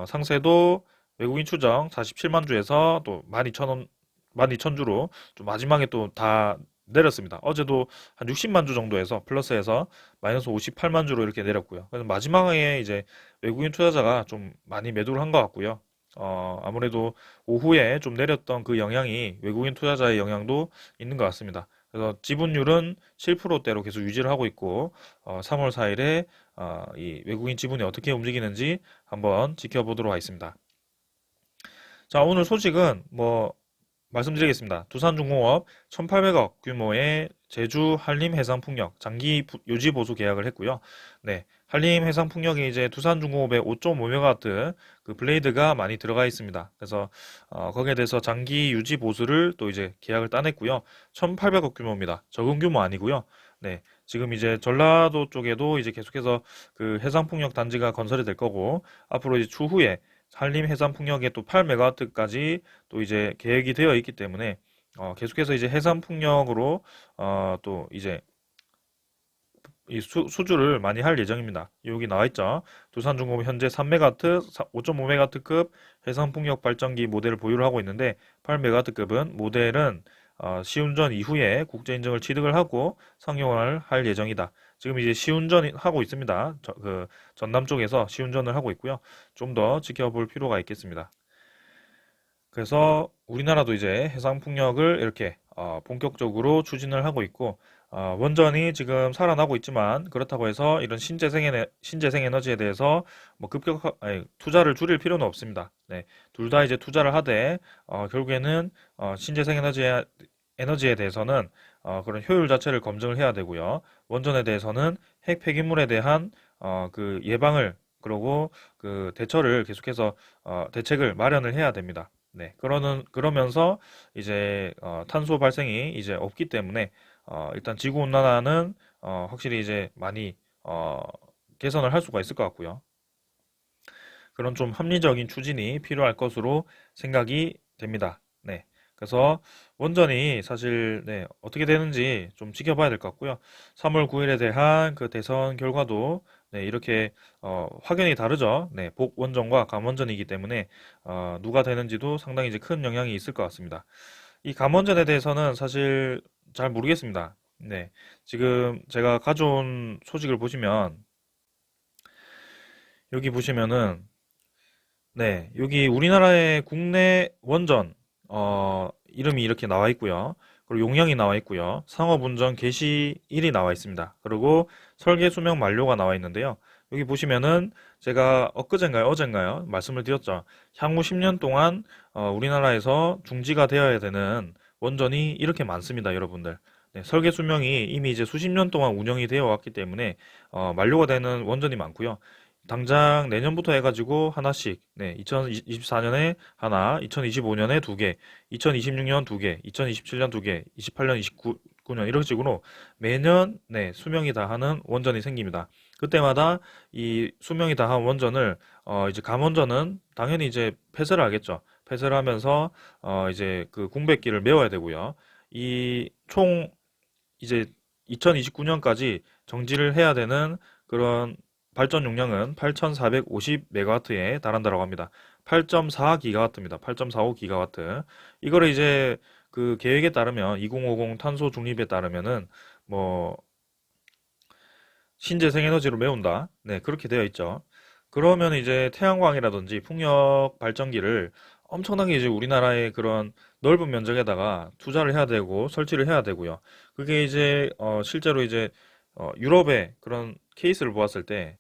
상세도 외국인 추정 47만 주에서 또 12,000원, 12,000주로 좀 마지막에 또 다 내렸습니다. 어제도 한 60만 주 정도에서 플러스해서 마이너스 58만 주로 이렇게 내렸고요. 그래서 마지막에 이제 외국인 투자자가 좀 많이 매도를 한 것 같고요. 아무래도 오후에 좀 내렸던 그 영향이 외국인 투자자의 영향도 있는 것 같습니다. 그래서 지분율은 7%대로 계속 유지를 하고 있고 3월 4일에 이 외국인 지분이 어떻게 움직이는지 한번 지켜보도록 하겠습니다. 자, 오늘 소식은 뭐 말씀드리겠습니다. 두산중공업 1,800억 규모의 제주 한림해상풍력 장기 유지 보수 계약을 했고요. 네, 한림해상풍력이 이제 두산중공업의 5.5메가와트 그 블레이드가 많이 들어가 있습니다. 그래서 거기에 대해서 장기 유지 보수를 또 이제 계약을 따냈고요. 1,800억 규모입니다. 적은 규모 아니고요. 네, 지금 이제 전라도 쪽에도 이제 계속해서 그 해상풍력 단지가 건설이 될 거고 앞으로 이제 추후에 한림해상풍력의 또 8메가와트까지 또 이제 계획이 되어 있기 때문에 계속해서 이제 해상풍력으로 또 이제 이 수주를 많이 할 예정입니다. 여기 나와 있죠. 두산중공업 현재 3메가와트, 5.5메가와트급 해상풍력 발전기 모델을 보유를 하고 있는데 8메가와트급은 모델은 시운전 이후에 국제 인증을 취득을 하고 상용을 할 예정이다. 지금 이제 시운전 하고 있습니다. 그 전남 쪽에서 시운전을 하고 있고요. 좀 더 지켜볼 필요가 있겠습니다. 그래서 우리나라도 이제 해상풍력을 이렇게 본격적으로 추진을 하고 있고 원전이 지금 살아나고 있지만 그렇다고 해서 이런 신재생 에너지에 대해서 뭐 아니, 투자를 줄일 필요는 없습니다. 네, 둘 다 이제 투자를 하되 결국에는 신재생 에너지에 대해서는 그런 효율 자체를 검증을 해야 되고요. 원전에 대해서는 핵 폐기물에 대한 그 예방을 그리고 그 대처를 계속해서 대책을 마련을 해야 됩니다. 네, 그러면서 이제 탄소 발생이 이제 없기 때문에 일단 지구 온난화는 확실히 이제 많이 개선을 할 수가 있을 것 같고요. 그런 좀 합리적인 추진이 필요할 것으로 생각이 됩니다. 네. 그래서 원전이 사실 네, 어떻게 되는지 좀 지켜봐야 될 것 같고요. 3월 9일에 대한 그 대선 결과도 네, 이렇게 확연히 다르죠. 네, 복원전과 감원전이기 때문에 누가 되는지도 상당히 이제 큰 영향이 있을 것 같습니다. 이 감원전에 대해서는 사실 잘 모르겠습니다. 네, 지금 제가 가져온 소식을 보시면 여기 보시면은 네, 여기 우리나라의 국내 원전 이름이 이렇게 나와 있고요. 그리고 용량이 나와 있고요. 상업운전 개시일이 나와 있습니다. 그리고 설계 수명 만료가 나와 있는데요. 여기 보시면은 제가 엊그젠가요, 어젠가요? 말씀을 드렸죠. 향후 10년 동안 우리나라에서 중지가 되어야 되는 원전이 이렇게 많습니다, 여러분들. 네, 설계 수명이 이미 이제 수십 년 동안 운영이 되어 왔기 때문에 만료가 되는 원전이 많고요. 당장 내년부터 해가지고 하나씩, 네, 2024년에 하나, 2025년에 두 개, 2026년 두 개, 2027년 두 개, 28년, 29년 이런 식으로 매년 네, 수명이 다하는 원전이 생깁니다. 그때마다 이 수명이 다한 원전을 이제 감원전은 당연히 이제 폐쇄를 하겠죠. 폐쇄를 하면서 이제 그 공백기를 메워야 되고요. 이 총 이제 2029년까지 정지를 해야 되는 그런 발전 용량은 8,450메가와트에 달한다고 합니다. 8.4기가와트입니다. 8.45기가와트. 이거를 이제 그 계획에 따르면 2050 탄소 중립에 따르면은 뭐 신재생 에너지로 메운다. 네, 그렇게 되어 있죠. 그러면 이제 태양광이라든지 풍력 발전기를 엄청나게 이제 우리나라의 그런 넓은 면적에다가 투자를 해야 되고 설치를 해야 되고요. 그게 이제 실제로 이제 유럽의 그런 케이스를 보았을 때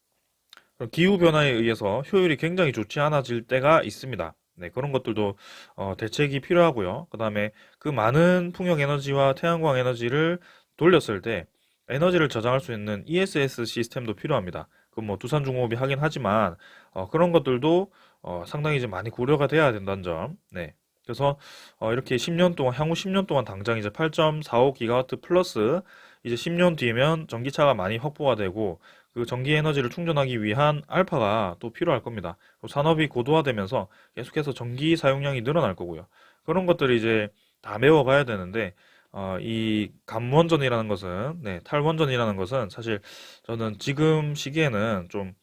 기후 변화에 의해서 효율이 굉장히 좋지 않아질 때가 있습니다. 네, 그런 것들도 대책이 필요하고요. 그다음에 그 많은 풍력 에너지와 태양광 에너지를 돌렸을 때 에너지를 저장할 수 있는 ESS 시스템도 필요합니다. 그 뭐 두산중공업이 하긴 하지만 그런 것들도 상당히 이제 많이 고려가 돼야 된다는 점. 네. 그래서 이렇게 10년 동안 향후 10년 동안 당장 이제 8.45기가와트 플러스 이제 10년 뒤면 전기차가 많이 확보가 되고 그 전기 에너지를 충전하기 위한 알파가 또 필요할 겁니다. 그리고 산업이 고도화되면서 계속해서 전기 사용량이 늘어날 거고요. 그런 것들이 이제 다 메워가야 되는데 이 감원전이라는 것은 네, 탈원전이라는 것은 사실 저는 지금 시기에는 좀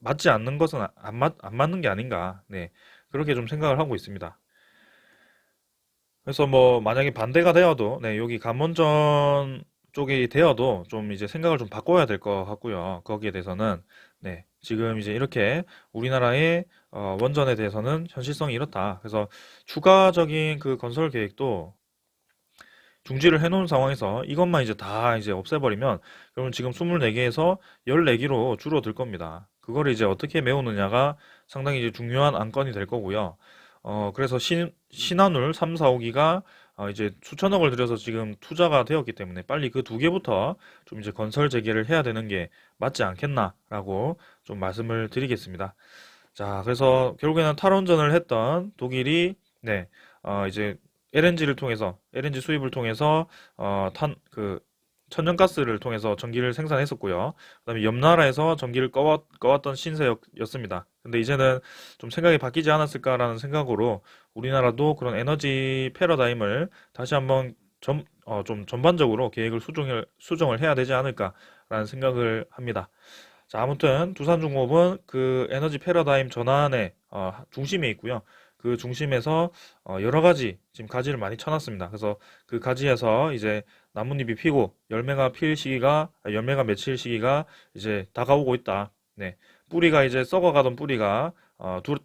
맞지 않는 것은 안 맞는 게 아닌가 네, 그렇게 좀 생각을 하고 있습니다. 그래서 뭐 만약에 반대가 되어도 네, 여기 감원전 쪽이 되어도 좀 이제 생각을 좀 바꿔야 될 것 같고요. 거기에 대해서는 네, 지금 이제 이렇게 우리나라의 원전에 대해서는 현실성이 이렇다. 그래서 추가적인 그 건설 계획도 중지를 해놓은 상황에서 이것만 이제 다 이제 없애버리면 그러면 지금 24개에서 14개로 줄어들 겁니다. 그걸 이제 어떻게 메우느냐가 상당히 이제 중요한 안건이 될 거고요. 그래서 신한울 3, 4호기가 이제 수천억을 들여서 지금 투자가 되었기 때문에 빨리 그 두 개부터 좀 이제 건설 재개를 해야 되는 게 맞지 않겠나라고 좀 말씀을 드리겠습니다. 자, 그래서 결국에는 탈원전을 했던 독일이 네, 이제 LNG 수입을 통해서 그 천연가스를 통해서 전기를 생산했었고요. 그다음에 옆 나라에서 전기를 꺼왔던 신세였습니다. 근데 이제는 좀 생각이 바뀌지 않았을까라는 생각으로 우리나라도 그런 에너지 패러다임을 다시 한번 좀 전반적으로 계획을 수정을 해야 되지 않을까라는 생각을 합니다. 자, 아무튼 두산중공업은 그 에너지 패러다임 전환의 중심에 있고요. 그 중심에서 여러 가지 지금 가지를 많이 쳐놨습니다. 그래서 그 가지에서 이제 나뭇잎이 피고 열매가 맺힐 시기가 이제 다가오고 있다. 네, 뿌리가 이제 썩어가던 뿌리가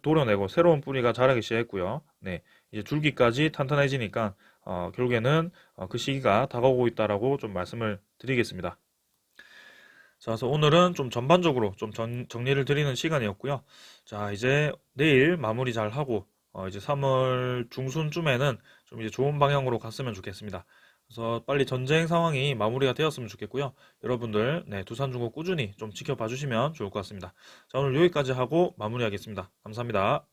도려내고 새로운 뿌리가 자라기 시작했고요. 네, 이제 줄기까지 탄탄해지니까 결국에는 그 시기가 다가오고 있다라고 좀 말씀을 드리겠습니다. 자, 그래서 오늘은 좀 전반적으로 좀 정리를 드리는 시간이었고요. 자, 이제 내일 마무리 잘 하고, 이제 3월 중순쯤에는 좀 이제 좋은 방향으로 갔으면 좋겠습니다. 그래서 빨리 전쟁 상황이 마무리가 되었으면 좋겠고요. 여러분들, 네, 두산중공 꾸준히 좀 지켜봐 주시면 좋을 것 같습니다. 자, 오늘 여기까지 하고 마무리하겠습니다. 감사합니다.